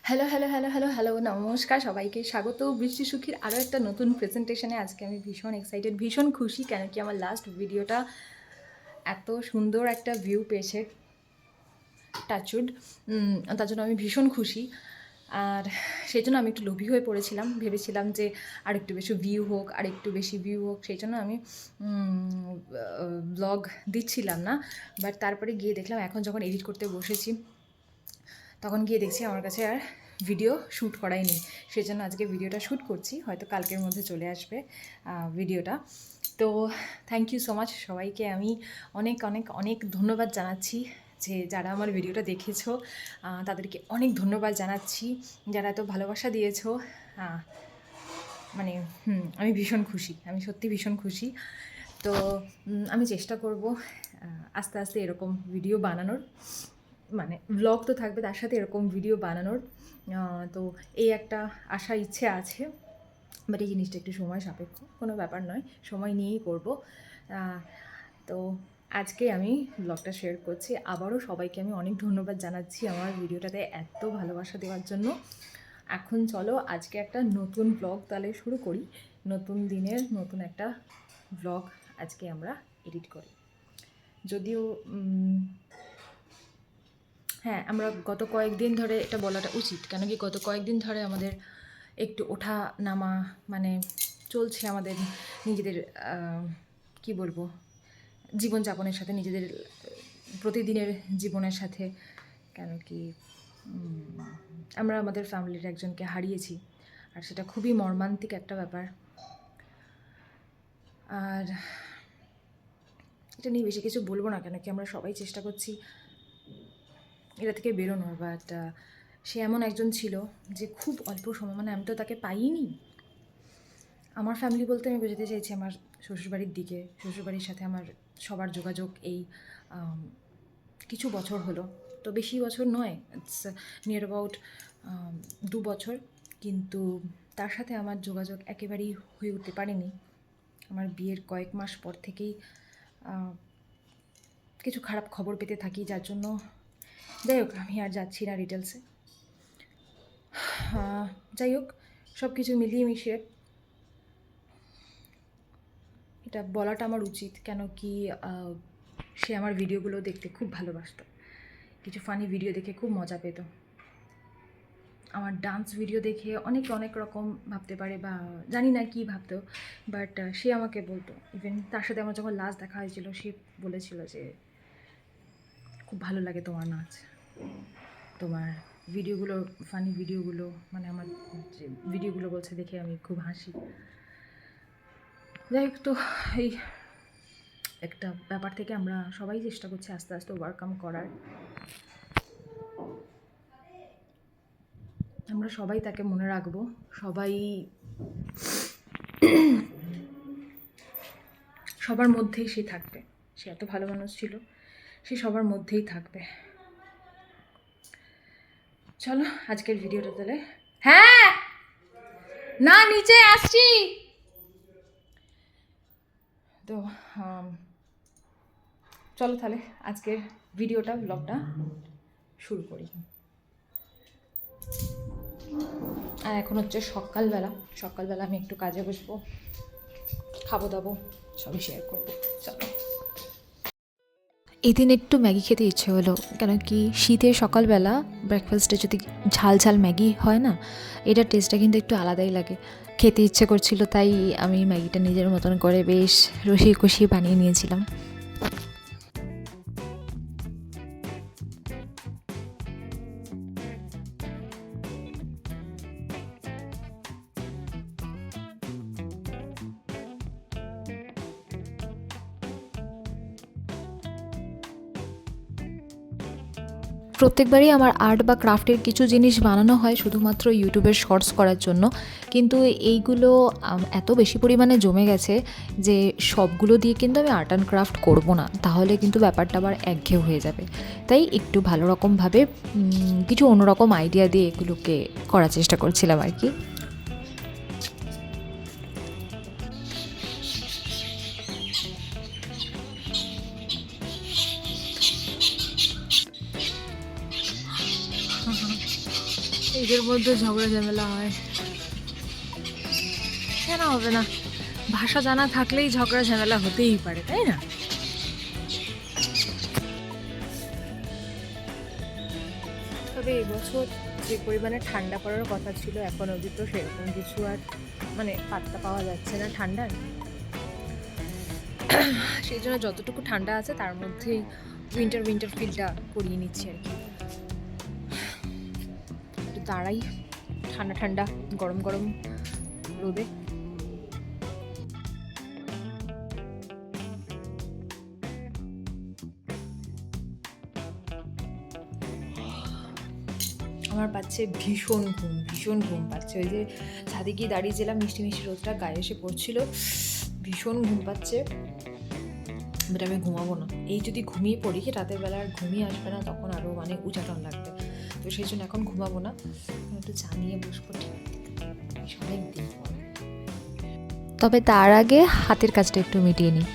Hello hello hello hello hello নমস্কার সবাইকে স্বাগত বৃষ্টি সুখীর আরও একটা নতুন প্রেজেন্টেশনে। আজকে আমি ভীষণ এক্সাইটেড, ভীষণ খুশি, কেন কি আমার লাস্ট ভিডিওটা এত সুন্দর একটা ভিউ পেয়েছে, টাচউড। তার জন্য আমি ভীষণ খুশি। আর সেই জন্য আমি একটু লোভী হয়ে পড়েছিলাম, ভেবেছিলাম যে আর একটু বেশি ভিউ হোক, আর একটু বেশি ভিউ হোক, সেই জন্য আমি ব্লগ দিচ্ছিলাম না। বাট তারপরে গিয়ে দেখলাম, এখন যখন এডিট করতে বসেছি তখন গিয়ে দেখছি আমার কাছে আর ভিডিও শ্যুট করাই নেই। সেই জন্য আজকে ভিডিওটা শ্যুট করছি, হয়তো কালকের মধ্যে চলে আসবে ভিডিওটা। তো থ্যাংক ইউ সো মাচ সবাইকে, আমি অনেক অনেক অনেক ধন্যবাদ জানাচ্ছি যে যারা আমার ভিডিওটা দেখেছো, তাদেরকে অনেক ধন্যবাদ জানাচ্ছি, যারা এত ভালোবাসা দিয়েছো। মানে আমি ভীষণ খুশি, আমি সত্যি ভীষণ খুশি। তো আমি চেষ্টা করব আস্তে আস্তে এরকম ভিডিও বানানোর, মানে ব্লগ তো থাকবে, তার সাথে এরকম ভিডিও বানানোর। তো এই একটা আশা ইচ্ছে আছে, বাট এই জিনিসটা একটু সময় সাপেক্ষ, কোনো ব্যাপার নয়, সময় নিয়েই করব। তো আজকে আমি ব্লগটা শেয়ার করছি। আবারও সবাইকে আমি অনেক ধন্যবাদ জানাচ্ছি আমার ভিডিওটাতে এত ভালোবাসা দেওয়ার জন্য। এখন চলো আজকে একটা নতুন ব্লগ তাহলে শুরু করি, নতুন দিনের নতুন একটা ব্লগ আজকে আমরা এডিট করি। যদিও হ্যাঁ, আমরা গত কয়েকদিন ধরে, এটা বলাটা উচিত, কেন কি গত কয়েকদিন ধরে আমাদের একটু ওঠা নামা মানে চলছে আমাদের নিজেদের, কি বলবো, জীবনযাপনের সাথে, নিজেদের প্রতিদিনের জীবনের সাথে। কেন কি আমরা আমাদের ফ্যামিলির একজনকে হারিয়েছি, আর সেটা খুবই মর্মান্তিক একটা ব্যাপার। আর এটা নিয়ে বেশি কিছু বলবো না, কেন কি আমরা সবাই চেষ্টা করছি এটা থেকে বেরোনোর। বাট সে এমন একজন ছিল যে খুব অল্প সময়, মানে আমি তো তাকে পাইনি। আমার ফ্যামিলি বলতে আমি বোঝাতে চাইছি আমার শ্বশুরবাড়ির দিকে, শ্বশুরবাড়ির সাথে আমার সবার যোগাযোগ এই কিছু বছর হলো, তো বেশি বছর নয়, ইটস নিয়ার অ্যাবাউট 2 বছর, কিন্তু তার সাথে আমার যোগাযোগ একেবারেই হয়ে উঠতে পারেনি। আমার বিয়ের কয়েক মাস পর থেকেই কিছু খারাপ খবর পেতে থাকি, যার জন্য যাই হোক আমি আর যাচ্ছি না ডিটেলসে। যাই হোক, সব কিছু মিলিয়ে মিশিয়ে এটা বলাটা আমার উচিত, কেন কি সে আমার ভিডিওগুলো দেখতে খুব ভালোবাসতো, কিছু ফানি ভিডিও দেখে খুব মজা পেত। আমার ডান্স ভিডিও দেখে অনেকে অনেক রকম ভাবতে পারে, বা জানি না কি ভাবতো, বাট সে আমাকে বলতো, ইভেন তার সাথে আমার যখন লাস্ট দেখা হয়েছিল সে বলেছিল যে খুব ভালো লাগে তোমার নাচ, তোমার ভিডিওগুলো, ফানি ভিডিওগুলো, মানে আমার যে ভিডিওগুলো বলছে দেখে আমি খুব হাসি। যাই হোক, তো এই একটা ব্যাপার থেকে আমরা সবাই চেষ্টা করছি আস্তে আস্তে ওভারকাম করার। আমরা সবাই তাকে মনে রাখবো, সবাই সবার মধ্যেই সে থাকবে। সে এত ভালো মানুষ ছিল, সে সবার মধ্যেই থাকবে। চলো আজকের ভিডিওটা তাহলে, হ্যাঁ না নিচে আসছি তো, চলো তাহলে আজকের ভিডিওটা, ব্লগটা শুরু করি। আর এখন হচ্ছে সকালবেলা, সকালবেলা আমি একটু কাজে বসবো, খাবো দাবো সবই শেয়ার করবো। চলো। এদিন একটু ম্যাগি খেতে ইচ্ছে হলো, কেন কি শীতের সকালবেলা ব্রেকফাস্টে যদি ঝাল ঝাল ম্যাগি হয় না, এটার টেস্টটা কিন্তু একটু আলাদাই লাগে। খেতে ইচ্ছে করছিল, তাই আমি ম্যাগিটা নিজের মতন করে বেশ রসিয়ে কষিয়ে বানিয়ে নিয়েছিলাম। প্রত্যেকবারই আমার আর্ট বা ক্রাফটের কিছু জিনিস বানানো হয় শুধুমাত্র ইউটিউবের শর্টস করার জন্য, কিন্তু এইগুলো এত বেশি পরিমাণে জমে গেছে যে সবগুলো দিয়ে কিন্তু আমি আর্ট অ্যান্ড ক্রাফট করবো না, তাহলে কিন্তু ব্যাপারটা আবার একঘেয়ে হয়ে যাবে। তাই একটু ভালো রকমভাবে কিছু অন্যরকম আইডিয়া দিয়ে এগুলোকে করার চেষ্টা করছিলাম আর কি। এদের মধ্যে ঝগড়া ঝামেলা হয়, কেন হবে না? ভাষা জানা থাকলেই ঝগড়া ঝামেলা হতেই পারে, তাই না? তবে এবছর যে পরিমাণে ঠান্ডা পড়ার কথা ছিল এখন অবধি তো সেরকম কিছু আর মানে পাত্তা পাওয়া যাচ্ছে না ঠান্ডার। সেই জন্য যতটুকু ঠান্ডা আছে তার মধ্যেই উইন্টার ফিলটা করিয়ে নিচ্ছি আর কি। একটু দাঁড়াই ঠান্ডা ঠান্ডা গরম গরম রোদে। আমার পাচ্ছে ভীষণ ঘুম পাচ্ছে। ওই যে ছাদে গিয়ে দাঁড়িয়েছিলাম, মিষ্টি মিষ্টি রোদটা গায়ে এসে পড়ছিল, ভীষণ ঘুম পাচ্ছে। বাট আমি ঘুমাবো না। এই যদি ঘুমিয়ে পড়ি, রাতের বেলা আর ঘুমিয়ে আসবে না, তখন আরও মানে উচাটন লাগবে। তো সেই জন্য এখন ঘুমাবো না, একটু চা নিয়ে বসবো। ঠিক অনেক দিন পর। তবে তার আগে হাতের কাজটা একটু মিটিয়ে নিই।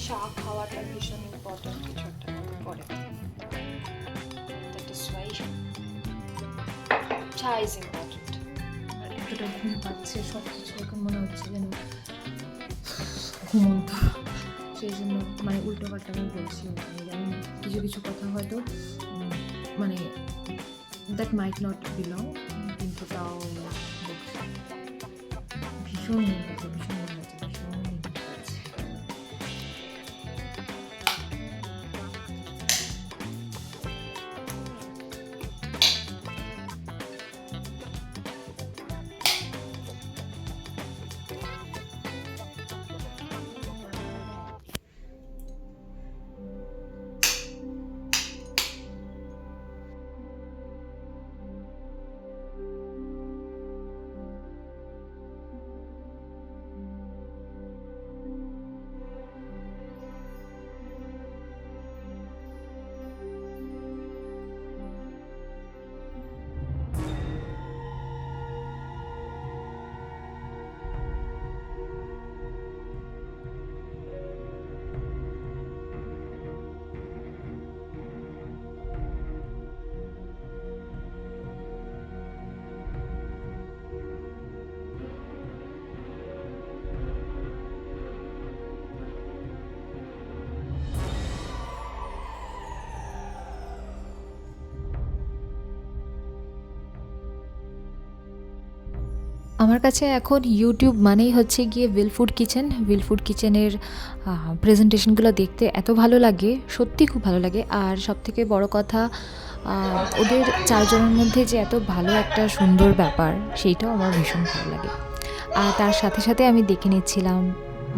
চা খাওয়াটা ভীষণ ইম্পর্টেন্ট কিছু একটা পরে। দ্যাট ইজ ওয়াই চা ইজ ইম্পর্টেন্ট। আর এতটা ঘুম পাচ্ছে, সব কিছু এখন মনে হচ্ছে যেন ঘুমন্ত। সেই জন্য মানে উল্টো পাল্টা আমি বলছি, আমি জানি না কিছু কিছু কথা হয়তো মানে দ্যাট মাইট নট বিলং, কিন্তু তাও ভীষণ ঘুম পাচ্ছে, ভীষণ ঘুম পাচ্ছে, ভীষণ ঘুম পাচ্ছে। আমার কাছে এখন ইউটিউব মানেই হচ্ছে গিয়ে উইল ফুড কিচেনের প্রেজেন্টেশনগুলো দেখতে এত ভালো লাগে, সত্যি খুব ভালো লাগে। আর সবথেকে বড় কথা, ওদের চারজনের মধ্যে যে এত ভালো একটা সুন্দর ব্যাপার, সেইটাও আমার ভীষণ ভালো লাগে। আর তার সাথে সাথে আমি দেখে নিচ্ছিলাম,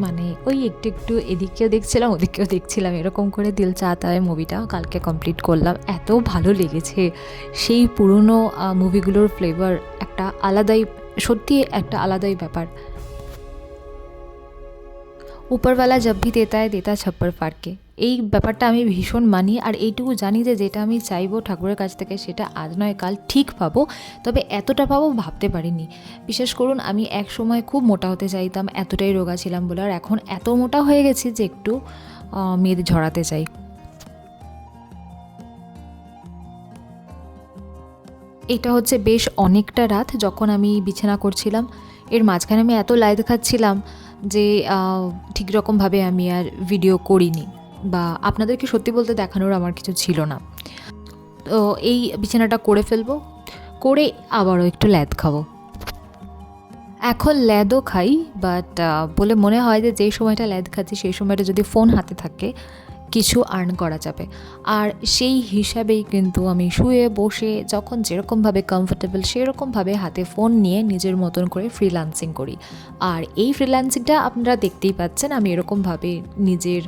মানে ওই একটু একটু এদিকেও দেখছিলাম ওদিকেও দেখছিলাম, এরকম করে দিল চাহতা হয় মুভিটা কালকে কমপ্লিট করলাম। এত ভালো লেগেছে, সেই পুরনো মুভিগুলোর ফ্লেভার একটা আলাদাই, সত্যি একটা আলাদাই ব্যাপার। উপরওয়ালা জব ভি দেতা ছপ্পর ফাড়কে, এই ব্যাপারটা আমি ভীষণ মানি। আর এইটুকু জানি যে যেটা আমি চাইবো ঠাকুরের কাছ থেকে সেটা আজ নয় কাল ঠিক পাবো। তবে এতটা পাবো ভাবতে পারিনি। বিশেষ করুন আমি এক সময় খুব মোটা হতে চাইতাম, এতটাই রোগা ছিলাম বলে। আর এখন এত মোটা হয়ে গেছি যে একটু মেদ ঝরাতে চাই। এটা হচ্ছে বেশ অনেকটা রাত যখন আমি বিছানা করছিলাম। এর মাঝখানে আমি এত লাইট খাচ্ছিলাম যে ঠিক রকমভাবে আমি আর ভিডিও করিনি, বা আপনাদেরকে সত্যি বলতে দেখানোর আমার কিছু ছিল না। তো এই বিছানাটা করে ফেলবো, করে আবারও একটু ল্যাদ খাবো। এখন ল্যাদও খাই, বাট বলে মনে হয় যে যেই সময়টা ল্যাদ খাচ্ছি সেই সময়টা যদি ফোন হাতে থাকে কিছু আর্ন করা যাবে। আর সেই হিসাবেই কিন্তু আমি শুয়ে বসে যখন যেরকমভাবে কমফোর্টেবল সেরকমভাবে হাতে ফোন নিয়ে নিজের মতন করে ফ্রিল্যান্সিং করি। আর এই ফ্রিল্যান্সিংটা আপনারা দেখতেই পাচ্ছেন, আমি এরকমভাবে নিজের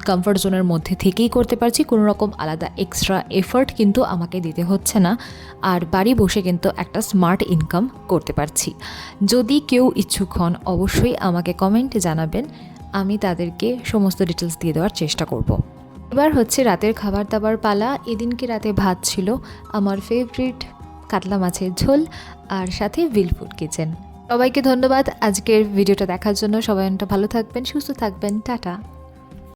কমফর্ট জোনের মধ্যে থেকেই করতে পারছি, কোনো রকম আলাদা এক্সট্রা এফর্ট কিন্তু আমাকে দিতে হচ্ছে না। আর বাড়ি বসে কিন্তু একটা স্মার্ট ইনকাম করতে পারছি। যদি কেউ ইচ্ছুক হন অবশ্যই আমাকে কমেন্টে জানাবেন, আমি তাদেরকে সমস্ত ডিটেলস দিয়ে দেওয়ার চেষ্টা করব। এবার হচ্ছে রাতের খাবার দাবার পালা। এদিনকে রাতে ভাত ছিল, আমার ফেভারিট কাতলা মাছের ঝোল, আর সাথে উইল ফুড কিচেন। সবাইকে ধন্যবাদ আজকের ভিডিওটা দেখার জন্য। সবাই ভালো থাকবেন, সুস্থ থাকবেন, টাটা।